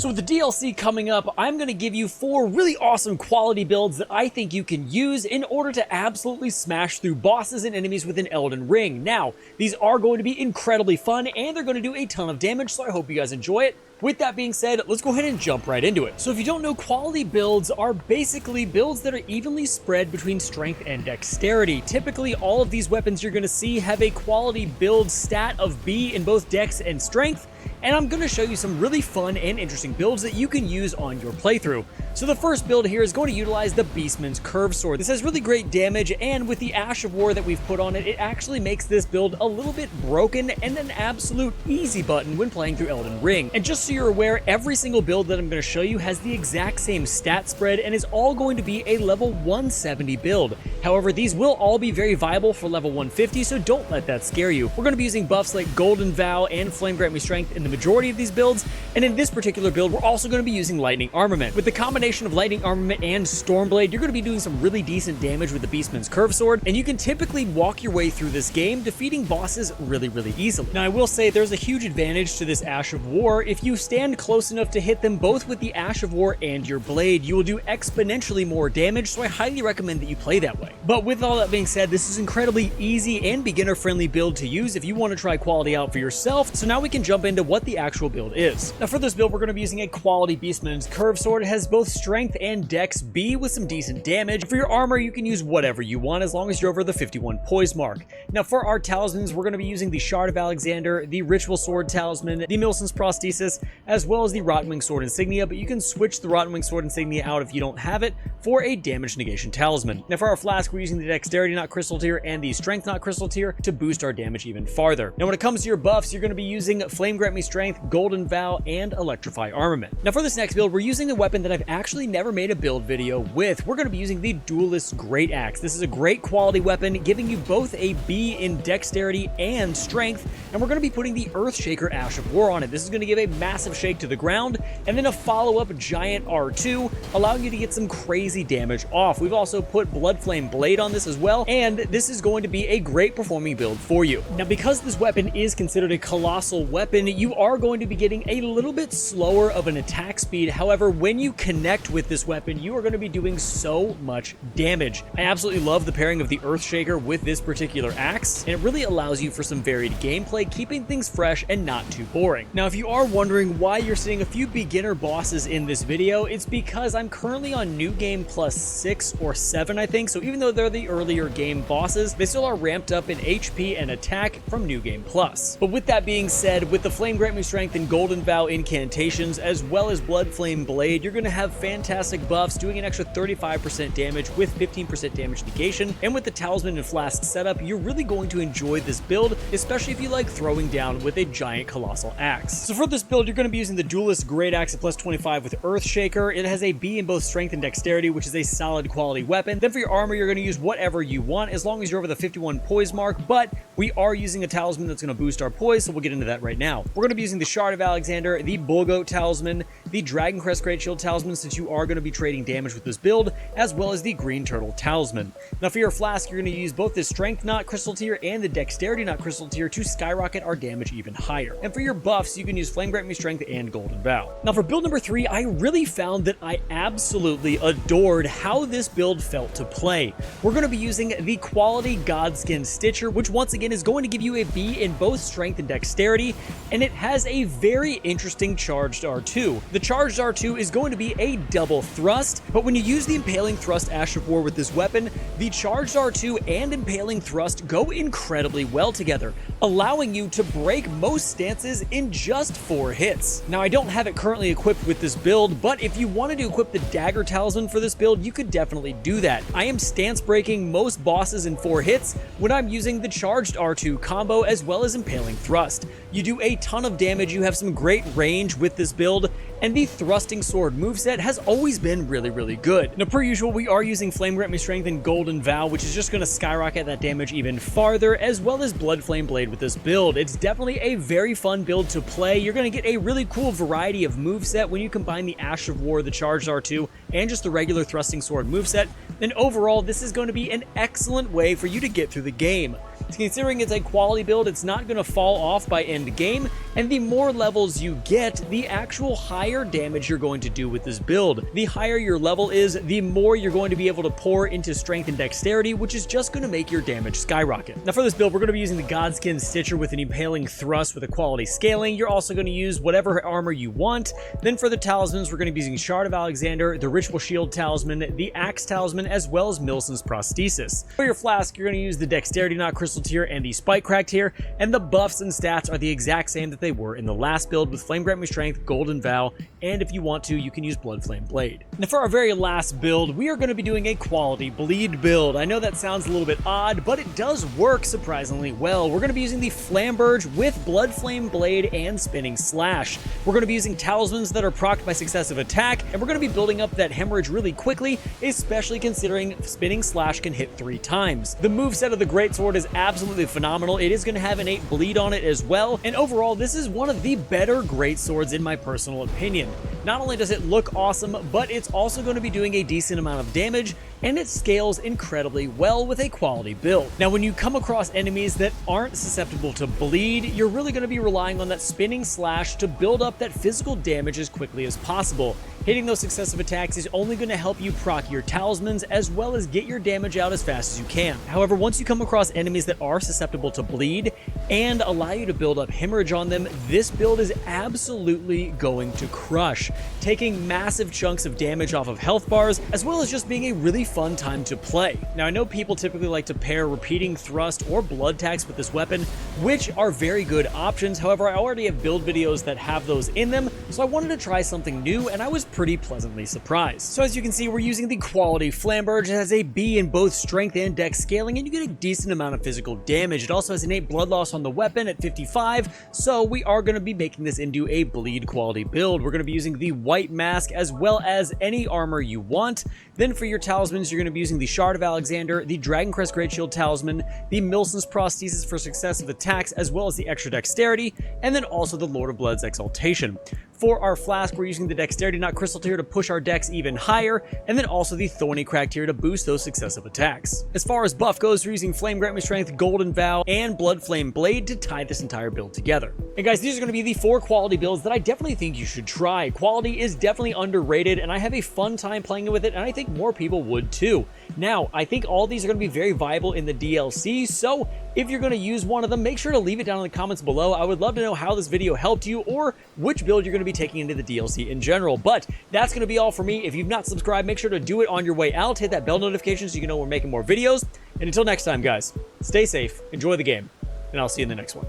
So with the DLC coming up, I'm going to give you 4 really awesome quality builds that I think you can use in order to absolutely smash through bosses and enemies within Elden Ring. Now, these are going to be incredibly fun, and they're going to do a ton of damage, so I hope you guys enjoy it. With that being said, let's go ahead and jump right into it. So if you don't know, quality builds are basically builds that are evenly spread between strength and dexterity. Typically, all of these weapons you're going to see have a quality build stat of B in both dex and strength, and I'm going to show you some really fun and interesting builds that you can use on your playthrough. So the first build here is going to utilize the Beastman's Curved Sword. This has really great damage, and with the Ash of War that we've put on it, it actually makes this build a little bit broken and an absolute easy button when playing through Elden Ring. And just so you're aware, every single build that I'm going to show you has the exact same stat spread and is all going to be a level 170 build. However, these will all be very viable for level 150, so don't let that scare you. We're going to be using buffs like Golden Vow and Flame Grant Me Strength in the majority of these builds, and in this particular build, we're also going to be using Lightning Armament. With the combination of Lightning Armament and Stormblade, you're going to be doing some really decent damage with the Beastman's Curved Sword, and you can typically walk your way through this game, defeating bosses really easily. Now, I will say there's a huge advantage to this Ash of War. If you stand close enough to hit them both with the Ash of War and your blade, you will do exponentially more damage, so I highly recommend that you play that way. But with all that being said, this is incredibly easy and beginner-friendly build to use if you want to try quality out for yourself, so now we can jump into what the actual build is. Now for this build, we're going to be using a quality Beastman's Curved Sword. It has both strength and dex B with some decent damage. For your armor, you can use whatever you want as long as you're over the 51 poise mark. Now for our talismans, we're going to be using the Shard of Alexander, the Ritual Sword Talisman, the Milson's Prosthesis, as well as the Rottenwing Sword Insignia, but you can switch the Rottenwing Sword Insignia out if you don't have it for a damage negation talisman. Now for our flask, we're using the Dexterity Not Crystal Tier and the Strength Not Crystal Tier to boost our damage even farther. Now when it comes to your buffs, you're going to be using Flame Grant Me Strength, Golden Vow, and Electrify Armament. Now for this next build, we're using a weapon that I've actually never made a build video with. We're going to be using the Duelist Greataxe. This is a great quality weapon, giving you both a B in Dexterity and Strength, and we're going to be putting the Earthshaker Ash of War on it. This is going to give a massive shake to the ground, and then a follow-up giant R2, allowing you to get some crazy damage off. We've also put Bloodflame Blade on this as well, and this is going to be a great performing build for you. Now because this weapon is considered a colossal weapon, you are going to be getting a little bit slower of an attack speed. However, when you connect with this weapon, you are going to be doing so much damage. I absolutely love the pairing of the Earthshaker with this particular axe, and it really allows you for some varied gameplay, keeping things fresh and not too boring. Now, if you are wondering why you're seeing a few beginner bosses in this video, it's because I'm currently on New Game Plus 6 or 7, I think, so even though they're the earlier game bosses, they still are ramped up in HP and attack from New Game Plus. But with that being said, with the Flame Grant Me Strength and Golden Vow incantations, as well as Bloodflame Blade, you're going to have fantastic buffs, doing an extra 35% damage with 15% damage negation, and with the Talisman and Flask setup, you're really going to enjoy this build, especially if you like throwing down with a giant colossal axe. So for this build, you're going to be using the Duelist Greataxe at plus 25 with Earthshaker. It has a B in both Strength and Dexterity, which is a solid quality weapon. Then for your armor, you're going to use whatever you want, as long as you're over the 51 poise mark, but we are using a talisman that's going to boost our poise, so we'll get into that right now. We're going to be using the Shard of Alexander, the Bullgoat Talisman, the Dragon Crest Great Shield Talisman, since you are going to be trading damage with this build, as well as the Green Turtle Talisman. Now for your flask, you're going to use both the Strength Not Crystal Tier and the Dexterity Not Crystal Tier to skyrocket our damage even higher. And for your buffs, you can use Flame Grant Me Strength and Golden Vow. Now for build number 3, I really found that I absolutely adored how this build felt to play. We're going to be using the quality Godskin Sticher, which once again is going to give you a B in both Strength and Dexterity, and it has a very interesting charged R2. The charged R2 is going to be a double thrust, but when you use the Impaling Thrust Ash of War with this weapon, the charged R2 and Impaling Thrust go incredibly well together, allowing you to break most stances in just 4 hits. Now I don't have it currently equipped with this build, but if you wanted to equip the Dagger Talisman for this build, you could definitely do that. I am stance breaking most bosses in 4 hits when I'm using the charged R2 combo as well as Impaling Thrust. You do a ton of damage, you have some great range with this build, and the Thrusting Sword moveset has always been really good. Now per usual, we are using Flame Grant Me Strength and Golden Vow, which is just going to skyrocket that damage even farther, as well as Bloodflame Blade with this build. It's definitely a very fun build to play. You're going to get a really cool variety of moveset when you combine the Ash of War, the charged R2, and just the regular Thrusting Sword moveset, and overall this is going to be an excellent way for you to get through the game. Considering it's a quality build, it's not going to fall off by end game, And the more levels you get, the actual higher damage you're going to do with this build. The higher your level is, the more you're going to be able to pour into strength and dexterity, which is just going to make your damage skyrocket. Now for this build, we're going to be using the Godskin Sticher with an impaling thrust with equality scaling. You're also going to use whatever armor you want. Then for the talismans, we're going to be using Shard of Alexander, the Ritual Shield Talisman, the Axe Talisman, as well as Milson's Prosthesis. For your flask, you're going to use the Dexterity Knot Crystal Tier and the Spike Crack Tier, and the buffs and stats are the exact same that they were in the last build with Flame Grant Me Strength, Golden Vow, and if you want to, you can use Blood Flame Blade. Now for our very last build, we are going to be doing a quality bleed build. I know that sounds a little bit odd, but it does work surprisingly well. We're going to be using the Flamberge with Blood Flame Blade and Spinning Slash. We're going to be using talismans that are procced by successive attack, and we're going to be building up that hemorrhage really quickly, especially considering Spinning Slash can hit 3 times. The moveset of the Greatsword is absolutely phenomenal. It is going to have innate bleed on it as well, and overall, this is one of the better Greatswords in my personal opinion. Not only does it look awesome, but it's also going to be doing a decent amount of damage, and it scales incredibly well with a quality build. Now, when you come across enemies that aren't susceptible to bleed, you're really going to be relying on that Spinning Slash to build up that physical damage as quickly as possible. Hitting those successive attacks is only going to help you proc your talismans as well as get your damage out as fast as you can. However, once you come across enemies that are susceptible to bleed and allow you to build up hemorrhage on them, this build is absolutely going to crush, taking massive chunks of damage off of health bars, as well as just being a really fun time to play. Now, I know people typically like to pair repeating thrust or blood tax with this weapon, which are very good options. However, I already have build videos that have those in them, so I wanted to try something new, and I was pretty pleasantly surprised. So as you can see, we're using the quality Flamberge. It has a B in both strength and dex scaling, and you get a decent amount of physical damage. It also has innate blood loss on the weapon at 55, so we are going to be making this into a bleed quality build. We're going to be using the white mask as well as any armor you want. Then for your talismans, you're going to be using the Shard of Alexander, the Dragon Crest Great Shield Talisman, the Milson's Prosthesis for successive attacks, as well as the extra dexterity, and then also the Lord of Blood's Exaltation. For our flask, we're using the Dexterity Knot Crystal Tier to push our dex even higher, and then also the Thorny Crack Tier to boost those successive attacks. As far as buff goes, we're using Flame Grant Me Strength, Golden Vow, and Blood Flame Blade to tie this entire build together. And guys, these are going to be the 4 quality builds that I definitely think you should try. Quality is definitely underrated, and I have a fun time playing with it, and I think more people would too. Now, I think all these are going to be very viable in the DLC, so if you're going to use one of them, make sure to leave it down in the comments below. I would love to know how this video helped you or which build you're going to be taking into the DLC in general. But that's going to be all for me. If you've not subscribed, make sure to do it on your way out. Hit that bell notification so you know we're making more videos. And until next time, guys, stay safe, enjoy the game, and I'll see you in the next one.